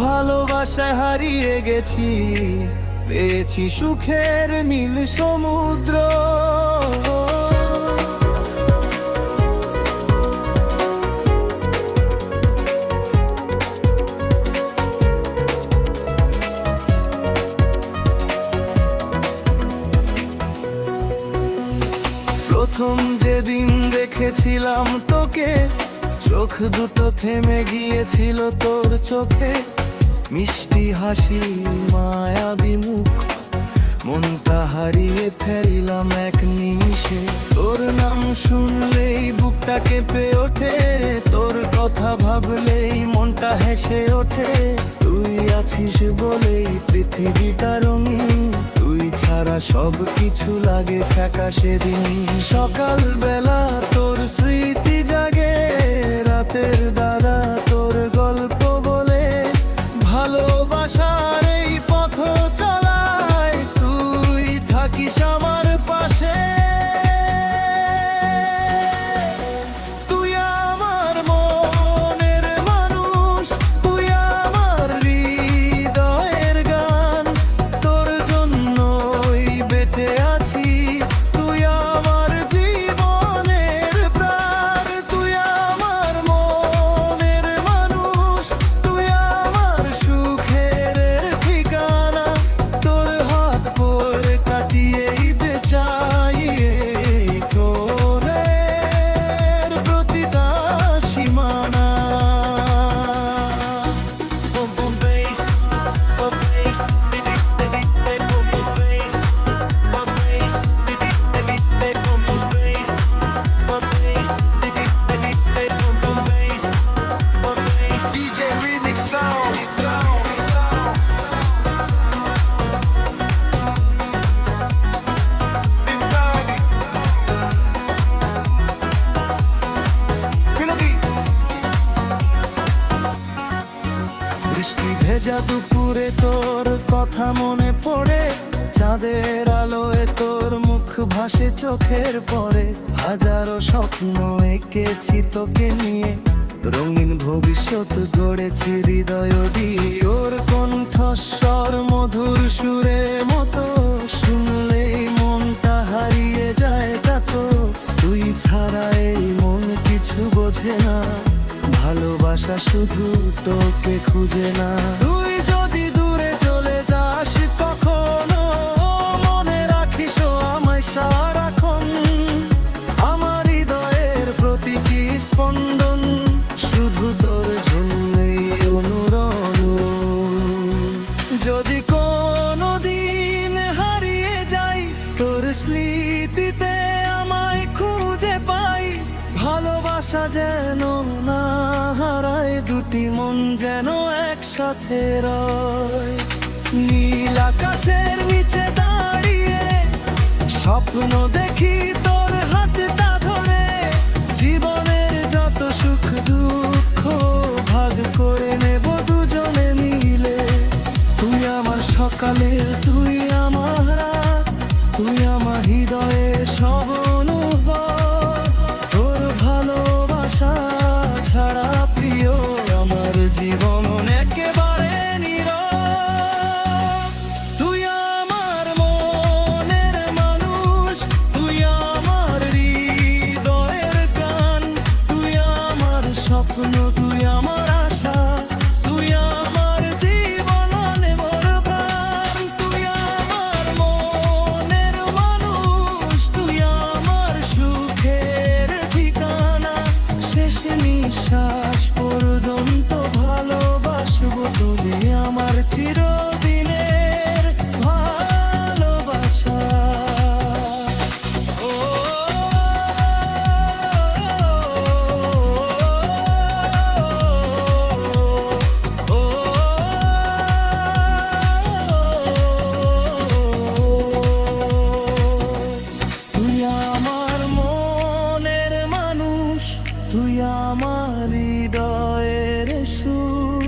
ভালোবাসায় হারিয়ে গেছি, পেয়েছি সুখের নীল সমুদ্র। প্রথম যেদিন দেখেছিলাম তোকে, চোখ দুটো থেমে গিয়েছিল তোর চোখে। মিষ্টি হাসি, মায়াবী মুখ, মনটা হারিয়ে ফেললাম এক নিমিষে। তোর নাম শুনলেই বুকটা কেঁপে ওঠে, তোর কথা ভাবলেই মনটা হেসে ওঠে। তুই আছিস বলেই পৃথিবীটা রঙিন, তুই ছাড়া সব কিছু লাগে ফ্যাকাশে দিন। সকালবেলা তোর স্মৃতি জাগে, রাতের দ্বারা তোর গল্প বলে। ভালোবাসার এই পথ চলায় তুই থাকিস আমার পাশে। তুই আমার মনের মানুষ, তুই আমার হৃদয়ের গান। তোর জন্যই বেঁচে আছি, তুই আমার জীবনের প্রাণ। তুই আমার মনের মানুষ, তুই আমার সুখের ঠিকানা। তোর হাত পরে কাটিয়েই চাই তোরের প্রতিটা সীমানা। DJ Remix Sound. বৃষ্টি ভেজা দুপুরে তোর কথা মনে পড়ে, চাঁদের আলোয় তোর মুখ ভাসে চোখের পরে। হাজারো স্বপ্ন এঁকেছি তোকে নিয়ে, রঙিন ভবিষ্যৎ গড়েছি হৃদয় দিয়ে। ওর কণ্ঠস্বর মধুর সুরে মতো, শুনলেই মনটা হারিয়ে যায় যাত। তুই ছাড়া এই মন কিছু বোঝে না, ভালোবাসা শুধু তোকে খুঁজে না। তুই যদি দূরে চলে যাস কখনো, মনে রাখিস আমায় সারাক্ষণ। আমার হৃদয়ের প্রতিটি স্পন্দন শুধু তোর জন্যই অনুরণন। যদি কোনো দিন হারিয়ে যাই তোর স্মৃতিতে আমায় খুঁজে পাই। ভালোবাসা যেন না হারায়, দুটি মন যেন একসাথে রয়। নীল আকাশের নিচে দাঁড়িয়ে স্বপ্ন দেখি তোর হাতটা ধরে। জীবনের যত সুখ দুঃখ ভাগ করে নেব দুজনে মিলে। তুই আমার সকালে, তুই আমার রাত, তুই আমার হৃদয়ের সব অনুভব। তোর ভালোবাসা ছাড়া প্রিয় আমার জীবন একেবারে নীরব। তুই আমার মনের মানুষ, তুই আমার হৃদয়ের গান। তুই আমার স্বপ্ন, তুই আমার আশা, তুই আমার জীবনের প্রাণ। তুই আমার মনের মানুষ, তুই আমার সুখের ঠিকানা। শেষ নিঃশ্বাস পর্যন্ত ভালোবাসবো তুমি আমার চিরদিনের ভালোবাসা। ও তুই আমার মনের মানুষ, তুই আমার হৃদয়ের সুর।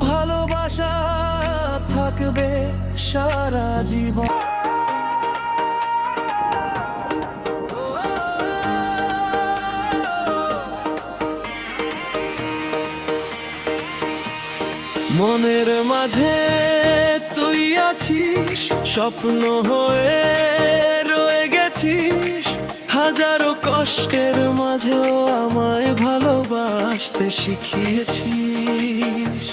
ভালোবাসা থাকবে সারা জীবন। মনের মাঝে তুই আছিস, স্বপ্ন হয়ে রয়ে গেছিস। হাজারো কষ্টের মাঝেও আমায় ভালোবাসতে শিখিয়েছিস।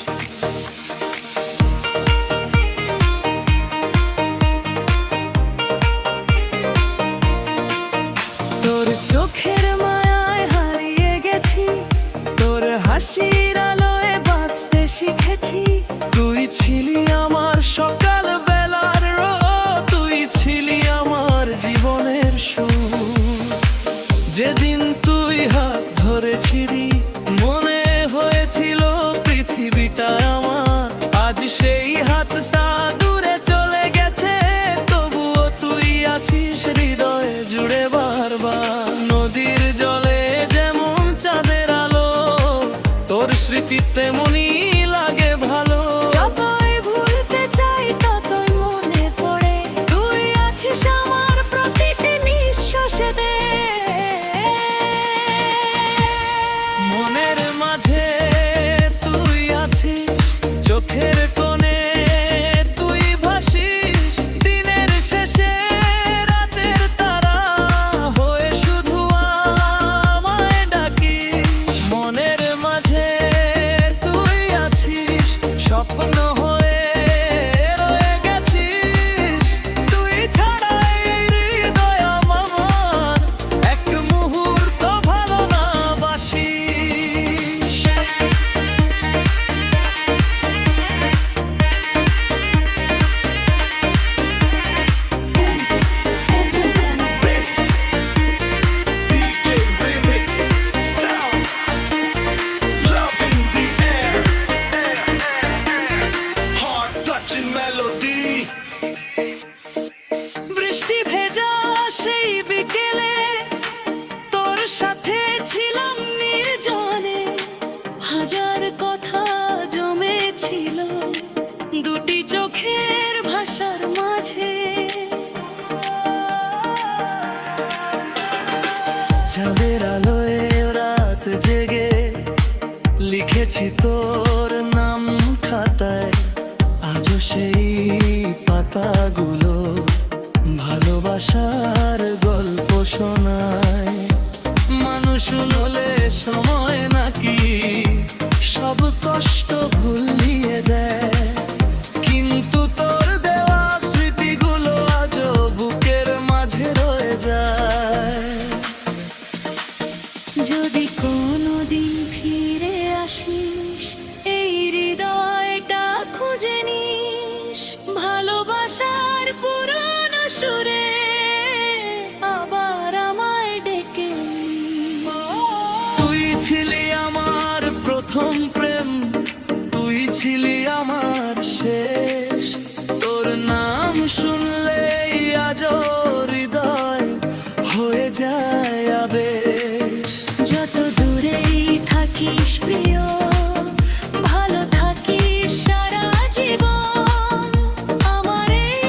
তোর চোখের মায়ায় হারিয়ে গেছি, তোর হাসির আলোয় বাঁচতে শিখেছি। তুই ছিলি আমার সকাল বেলার রোদ, তুই ছিলি আমার জীবনের সুর। যেদিন তুই হাত ধরেছিলি মনে হয়েছিল পৃথিবীটা আমার। আজ সেই হাতটা দূরে চলে গেছে, তবুও তুই আছিস হৃদয়ে জুড়ে বারবার। নদীর জলে যেমন চাঁদের আলো, তোর স্মৃতি তেমনই লাগে ভালো। যতই ভুলতে চাই ততই মনে পড়ে, তুই আছিস আমার প্রতিটি নিঃশ্বাসে। মনের মাঝে তুই আছিস, চোখের কোণে তুই ভাসিস। দিনের শেষে রাতের তারা হয়ে শুধু আমায় ডাকিস। মনের মাঝে তুই আছিস, স্বপ্ন হয়ে রয়ে গেছিস। তুই ছাড়া এই হৃদয় আমার এক মুহূর্ত ভালো না বাসি। বৃষ্টি ভেজা সেই বিকেলে তোর সাথে ছিলাম নির্জনে। হাজার কথা জমেছিল দুটি চোখের ভাষার মাঝে। চাঁদের আলোয় রাত জেগে লিখেছি তোর নাম খাতায়। আজও সেই পাতাগুলো ভালোবাসার গল্প শোনায়। মানুষ হলে সময় নাকি সব কষ্ট ভুলিয়ে দেয়, কিন্তু তোর দেওয়া স্মৃতিগুলো আজও বুকের মাঝে রয়ে যায়। যদি কোনোদিন ফিরে আসিস এই হৃদয়টা খুঁজে নিস, ভালোবাসার পুরনো সুরে আবার আমায় ডেকে নিস। তুই ছিলি আমার প্রথম প্রেম, তুই ছিলি আমার শেষ। তোর নাম শুনলেই আজও হৃদয় হয়ে যায় আবেশ। যত দূরেই থাকিস প্রিয়, ভালো থাকিস সারা জীবন। আমার এই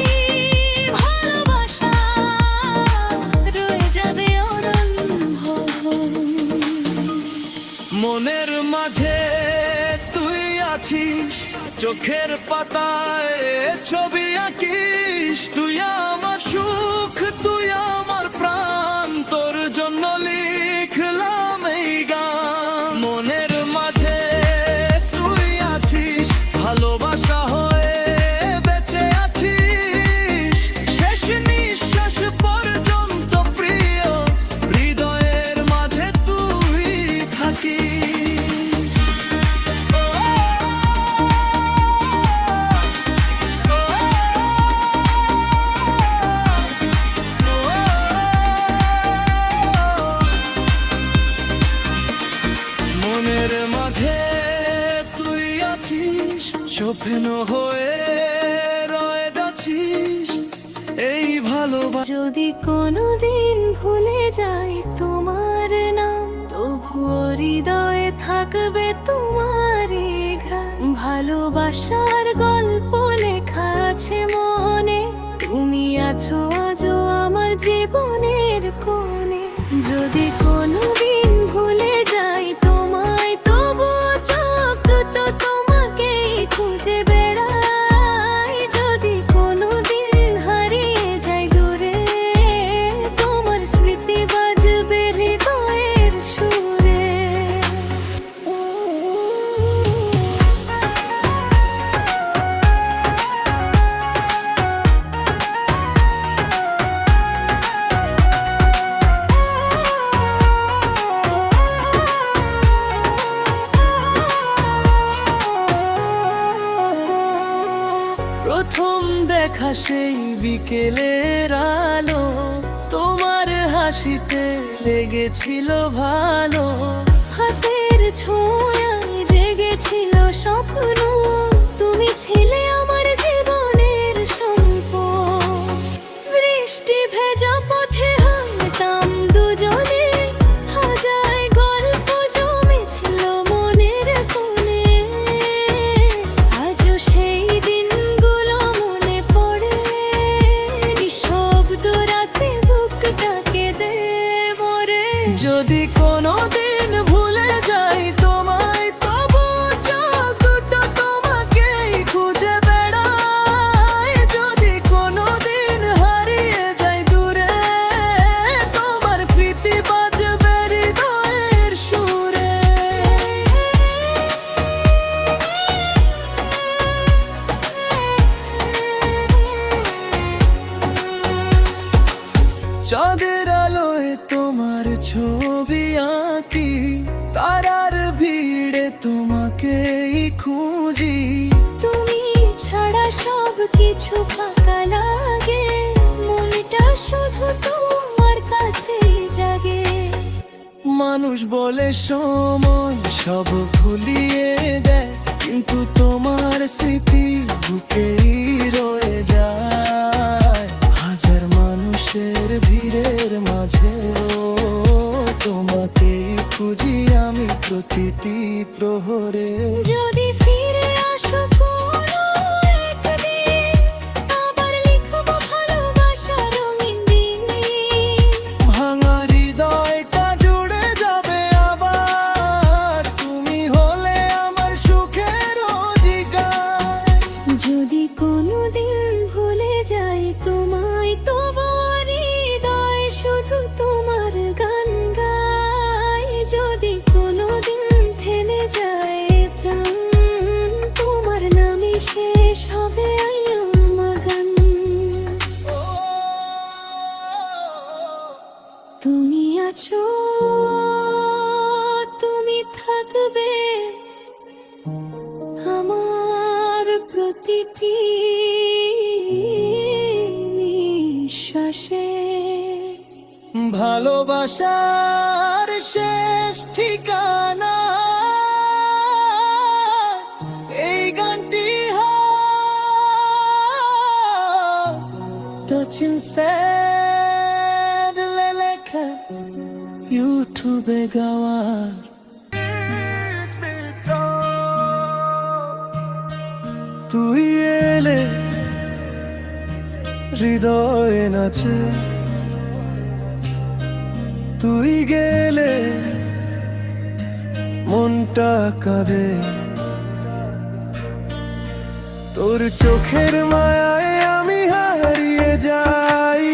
ভালোবাসা রয়ে যাবে অনন্য। মনের মাঝে তুই আছিস, চোখের পাতায় ছবি আঁকিস। তুই আমার সুখ, তুই আমার প্রাণ, তোর জন্য লিখলাম এই গান। মনের মাঝে তুই আছিস, ভালোবাসা হয়ে বেঁচে আছিস। শেষ নিঃশ্বাস পর্যন্ত প্রিয়, হৃদয়ের মাঝে তুই থাকিস। মনের মাঝে তুই আছিস, স্বপ্ন হয়ে রয়ে গেছিস। এই ভালোবাসা যদি কোনোদিন ভুলে যাই তোমার নাম, তবুও হৃদয়ে থাকবে তোমারই ঘ্রাণ। ভালোবাসার গল্প লেখা আছে মনে, তুমি আছো আজও আমার জীবনের কোণে। যদি কোনোদিন ভুলে যাই তোমায়, তবুও চোখ দুটো তোমাকেই প্রথম দেখা সেই বিকেলের আলো, তোমার হাসিতে লেগেছিল ভালো। হাতের ছোঁয়ায় জেগেছিল স্বপ্ন, তুমি ছিলে আমার জীবনের সম্পদ। বৃষ্টি ভেজা পথে হাঁটতাম দুজনে, হাজার গল্প জমেছিল মনের কোণে। আজও সেই দিনগুলো মনে পড়ে, নিঃশব্দ রাতে বুকটাকে দে মরে। যদি কোনোদিন ভুলে যাই তোমায়, তবু চোখ দুটো তোমাকেই খুঁজে বেড়ায়। যদি কোনোদিন হারিয়ে যাই দূরে, তোমার স্মৃতি বাজবে হৃদয়ের সুরে। চাঁদের আলোয় তোমার ছবি আঁকি, তারার ভিড়ে তোমাকেই খুঁজি। তুমি ছাড়া সব কিছু ফাঁকা লাগে, মনটা শুধু তোমার কাছেই জাগে। মানুষ বলে সময় সব ভুলিয়ে দেয়, কিন্তু তোমার স্মৃতি বুকেই রয়ে যায়। হাজার মানুষের ভিড়ের মাঝেও তোমাকেই খুঁজি আমি প্রতিটি প্রহরে। যদি ফিরে আসো কোনো একদিন, আবার লিখবো ভালোবাসার রঙিন দিন। ভাঙা হৃদয়টা জুড়ে যাবে আবার, তুমি হলে আমার সুখের অধিকার। যদি কোনোদিন ভুলে যাই তোমায়, তবু হৃদয় শুধু তোমার গান গায়। যদি কোনোদিন থেমে যায় প্রাণ, তোমার নামে শেষ হবে আমার গান। তুমি আছো, তুমি থাকবে আমার প্রতিটি নিঃশ্বাসে। ভালোবাসার শেষ ঠিকানা এই গানটি তো চিনসেড লেখা ইউটিউবে গাওয়ার। তুই এলে হৃদয়ে নাচে, তুই গেলে মনটা কাঁদে। তোর চোখের মায়ায় আমি হারিয়ে যাই,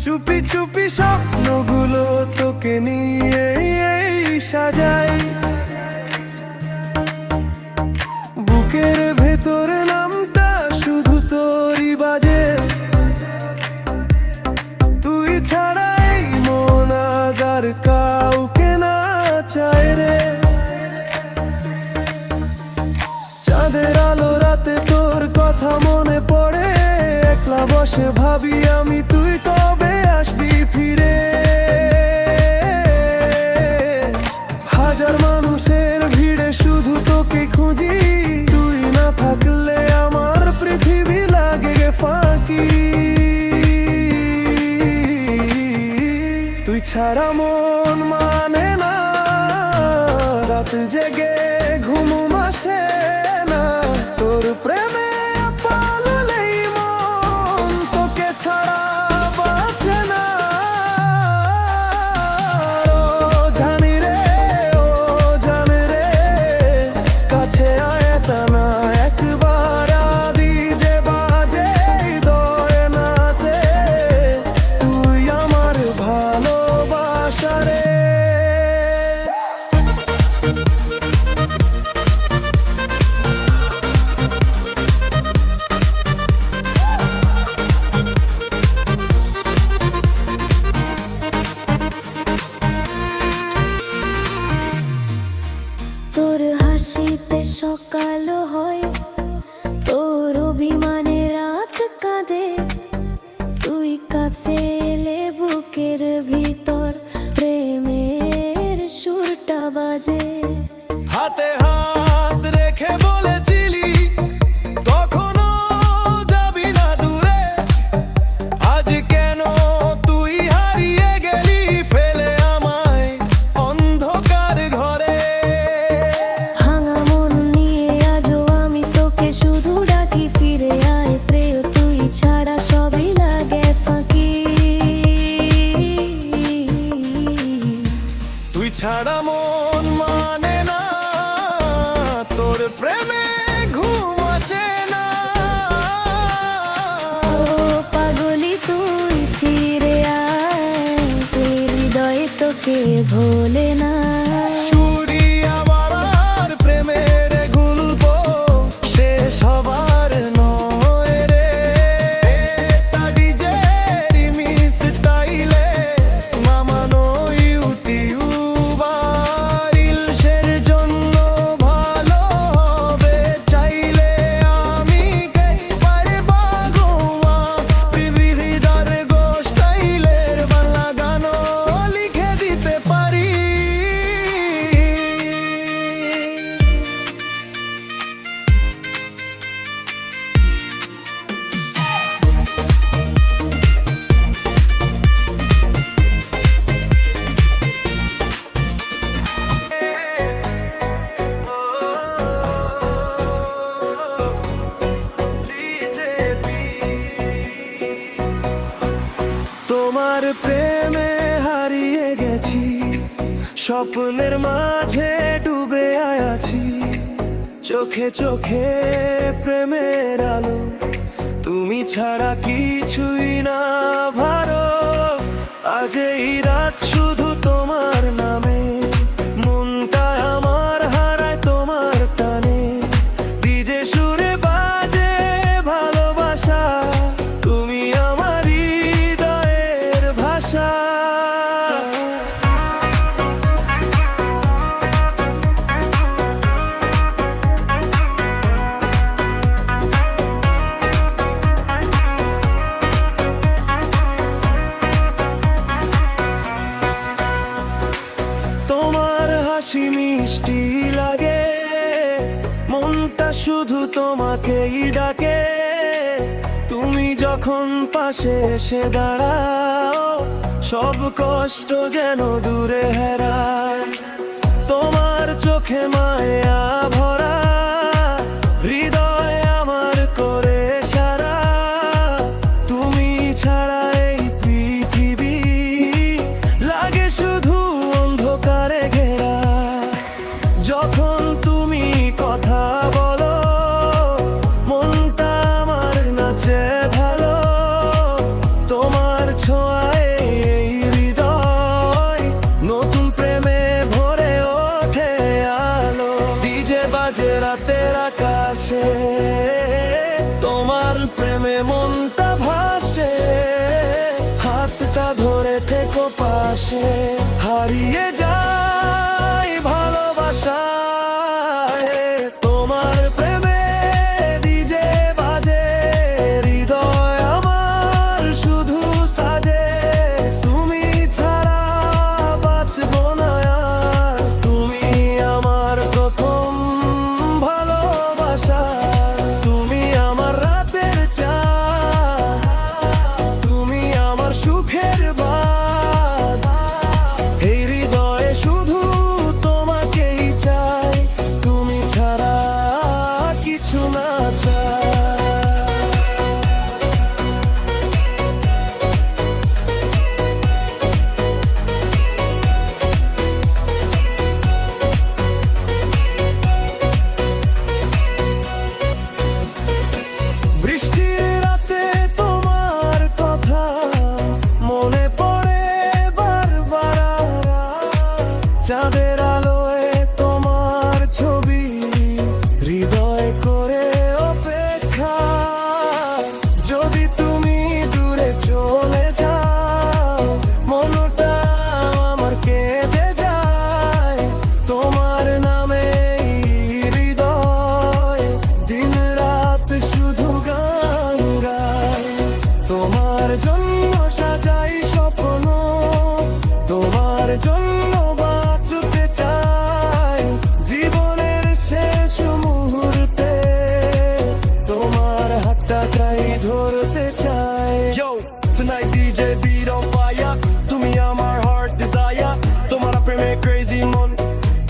চুপি চুপি স্বপ্নগুলো তোকে নিয়ে সাজাই। বুকের ভেতরে নামটা শুধু তোরই বাজে, তুই ছাড়াই মন আজ আর কাউকে না চায় রে। চাঁদের আলো রাতে তোর কথা মনে পড়ে, একলা বসে ভাবি আমি তুই কবে আসবি ফিরে। হাজার মানুষের ভিড়ে শুধু তোকে খুঁজি, তুই না থাকলে আমার পৃথিবী লাগে ফাঁকি। তুই ছাড়া মন মানে না, রাত জেগে ঘুম আসে না। তোর প্রেমে পাললেই মন তোকে ছাড়া বাঁচে না। ও জানি রে, ও জানে রে, কাছে আয় তা না একবার আদি যে বাজে হৃদয়ে নাচে। তুই আমার ভালোবাসার প্রেমে ঘুম আছে না। ও পাগলি তুই ফিরে আয়, তুই হৃদয়ে তোকে ভোলে না। শুনি আবার আর প্রেমের গল্প শেষ হবার নয় রে। তা ডিজে রিমিক্স স্টাইলে মামানো ইউটিউব আর রিলসের জন্য ভালো হবে চাইলে আমি পারে বাগোয়া হৃদয়ের গো স্টাইলের বাংলা গানও লিখে দিতে পারি। তোমার প্রেমে হারিয়ে গেছি, স্বপ্নের মাঝে ডুবে আছি, চোখে চোখে প্রেমের আলো, তুমি ছাড়া কিছুই না ভালো। আজ এই রাত শুধু তোমার নামে, মনটা আমার হারায় তোমার টানে। ডিজে সুরে বাজে ভালোবাসা, তুমি আমার হৃদয়ের ভাষা। তোমার হাসি মিষ্টি লাগে, মনটা শুধু তোমাকেই ডাকে। তুমি যখন পাশে এসে দাঁড়াও, সব কষ্ট যেন দূরে হারায়। তোমার চোখে মায়া ভরা, হৃদয় আমার করে সারা। তুমি ছাড়া এই পৃথিবী লাগে শুধু অন্ধকারে ঘেরা। যখন তুমি কথা বলো, মনটা আমার নাচে ভালো। তোমার ছোঁয়ায় এই হৃদয় নতুন প্রেমে ভরে ওঠে আলো। ডিজে বাজে রাতের আকাশে, তোমার প্রেমে মনটা ভাসে। হাতটা ধরে থেকো পাশে, হারিয়ে যায় ভালোবাসায়। তোমার প্রেমে ডিজে বাজে, হৃদয় আমার শুধু সাজে। তুমি ছাড়া বাঁচবো না আর, তুমি আমার প্রথম ভালোবাসা। তুমি আমার রাতের চাঁদ, তুমি আমার সুখের বাঁধ। এই হৃদয়ে শুধু তোমাকেই চাই, তুমি ছাড়া কিছু না চাই। বৃষ্টির রাতে তোমার কথা মনে পড়ে বারবার। চাঁদের আলোয় তোমার ছবি হৃদয় করে অপেক্ষা। যদি তুমি দূরে চলে যাও, মনটা আমার কেঁদে যায়। তোমার নামে হৃদয় দিন রাত শুধু গান গায়। তোমার জন্য সাজাই স্বপ্ন, তোমার জন্য বাঁচতে চাই। জীবনের শেষ মুহূর্তে তোমার হাতটা চাই ধরতে চাই। Yo, tonight DJ beat on fire, তুমি আমার heart desire। তোমার প্রেমে crazy মন,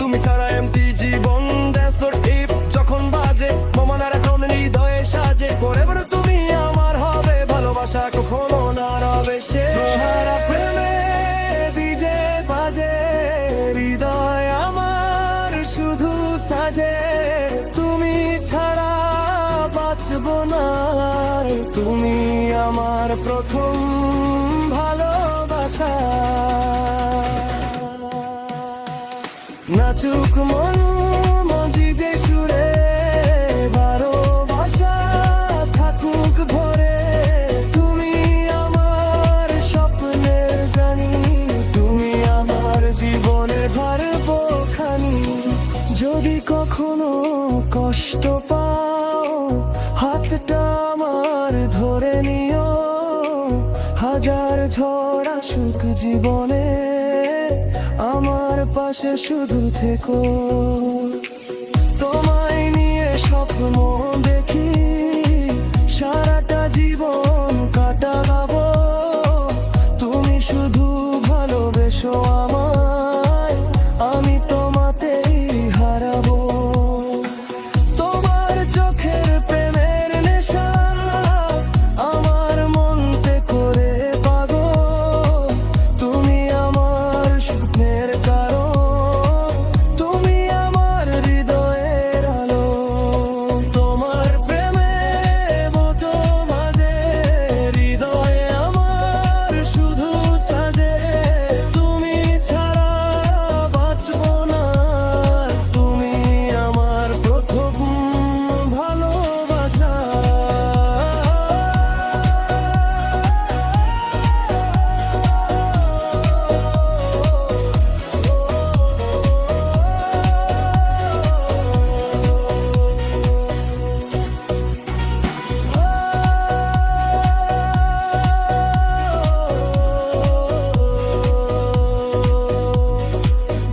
তুমি ছাড়া empty জীবন। Dance floor tip যখন বাজে, মমনার এখন হৃদয়ে সাজে। Forever তুমি আমার হবে, ভালোবাসা কখনো না রবে শেষ। সারা প্রেমে ডিজে বাজে, হৃদয় আমার শুধু সাজে। তুমি বাঁচবো না আর। তুমি আমার প্রথম ভালোবাসা। নাচুক মন মজিদে সুরে, ভালোবাসা থাকুক ভরে। তুমি আমার স্বপ্নের রানী, তুমি আমার জীবনের ভারবো খানি। যদি কখনো কষ্ট পাও, হাতটা আমার ধরে নিও। হাজার ঝড় আসুক জীবনে, আমার পাশে শুধু থেকো। তোমায় নিয়ে স্বপ্ন দেখি, সারাটা জীবন কাটাবো। তুমি শুধু ভালোবেসো আমায়, আমি তোমাতেই হারাবো। তোমার চোখের প্রেমের নেশা আমার মনতে করে পাগল। তুমি আমার স্বপ্নের কারণ, তুমি আমার হৃদয়ের আলো। তোমার প্রেমে মতো মাঝে হৃদয়ে আমার শুধু সাজে। তুমি ছাড়া বাঁচবো না, তুমি আমার প্রথম ভালোবাসা।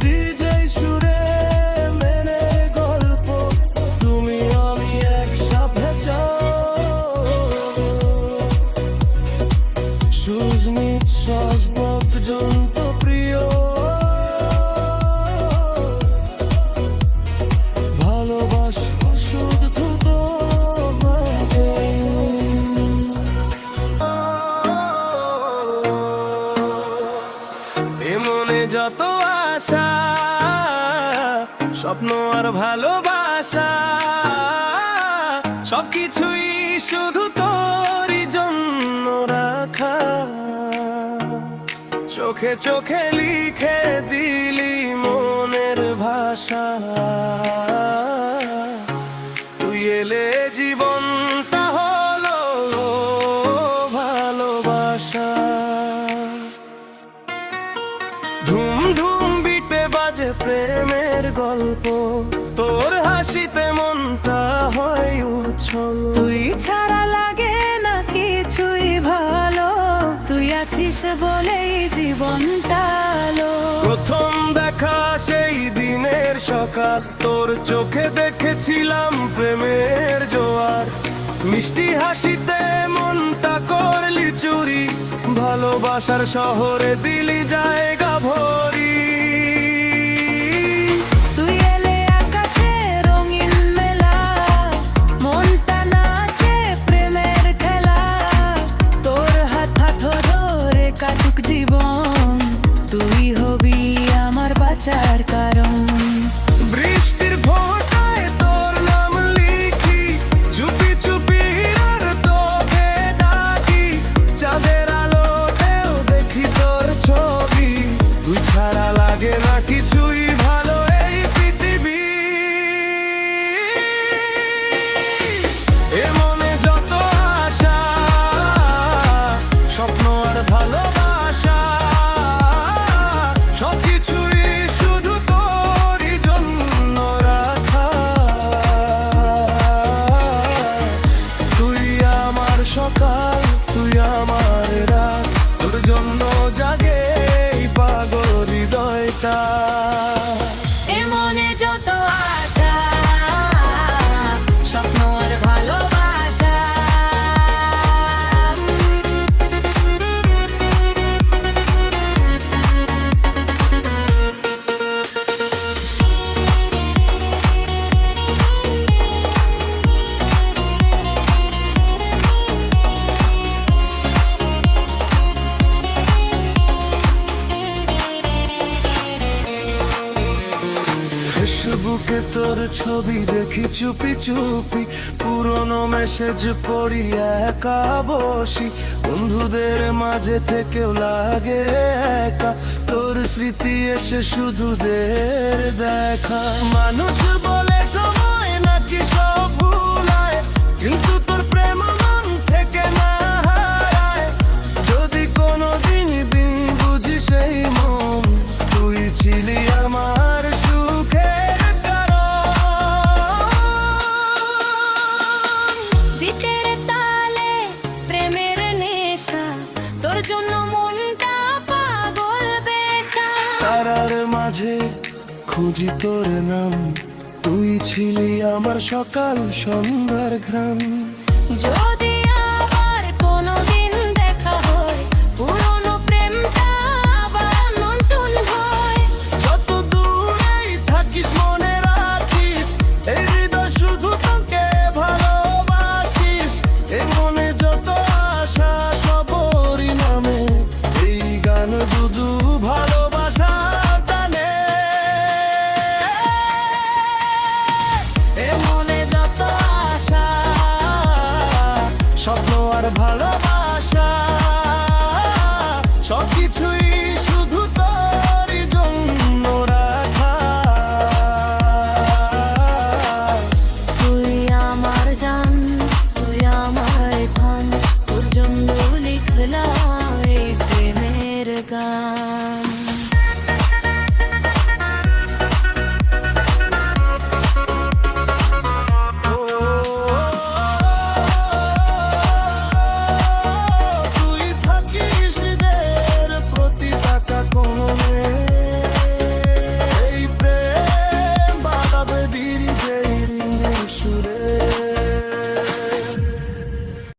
ডিজে সুরে মেনে গল্প, তুমি আমি একসাথে সুস্মিত পর্যন্ত প্রিয়। ভালোবাসা শুধু তোমাকে। এ মনে যত আশা, স্বপ্ন আর ভালোবাসা, সবকিছুই শুধু তোরই জন্য রাখা। চোখে চোখে লিখে দিলি মনের ভাষা। তুই এলে জীবনটা হলো ভালোবাসা। ধুম ধুম বিটে বাজে প্রেমের গল্প, তোর হাসিতে মনটা হয় উচ্ছল। তুই ছাড়া লাগে না কিছুই ভালো, তুই আছিস বলেই জীবনটা আলো। প্রথম দেখা সেই দিনের সকাল, তোর চোখে দেখেছিলাম প্রেমের জোয়ার। মিষ্টি হাসিতে মনটা করলি চুরি, ভালোবাসার শহরে দিলি জায়গা ভরি। তুই এলে আকাশে রঙিন মেলা, মনটা নাচে প্রেমের খেলা। তোর হাত ধরে কাটুক জীবন, তুই হবি আমার বাঁচার কারণ। বৃষ্টির ফোঁটায় তোর নাম লিখি, চুপি চুপি আর তোকে ডাকি। চাঁদের আলোতেও দেখি তোর ছবি, তুই ছাড়া ছবি দেখি চুপি চুপি, পুরনো মেসেজ পড়ি একা বসি, বন্ধুদের মাঝে থেকেও লাগে একা, তোর স্মৃতি এসে শুধু দের দেখা। মানুষ বলে সময় নাকি সব ভুলায়, কিন্তু তোর প্রেম মন থেকে না হারায়। যদি কোনোদিন বিন বুঝি সেই মন, তুই ছিলি আমার সুখের কারণ। বিটের তালে প্রেমের নেশা, তোর জন্য মনটা পাগল বেশা। তারার মাঝে খুঁজি তোর নাম, তুই ছিলি আমার সকাল সন্ধ্যার ঘ্রাণ। যদি আবার কোনোদিন দেখা হয়, পুরনো প্রেমটা আবার নতুন হয়। যত দূরেই থাকিস মনে রাখিস, এই হৃদয় শুধু তোকে ভালোবাসিস। এ মনে যত আশা সবরই নামে, এই গান দুজু ভালোবাসা টানে। এ মনে যত আশা, স্বপ্ন আর ভালোবাসা সবকিছুই শুধু তোরই জন্য রাখা। তুই আমার জান, তুই আমার প্রাণ, তোর জন্য লিখলাম এই প্রেমের গান।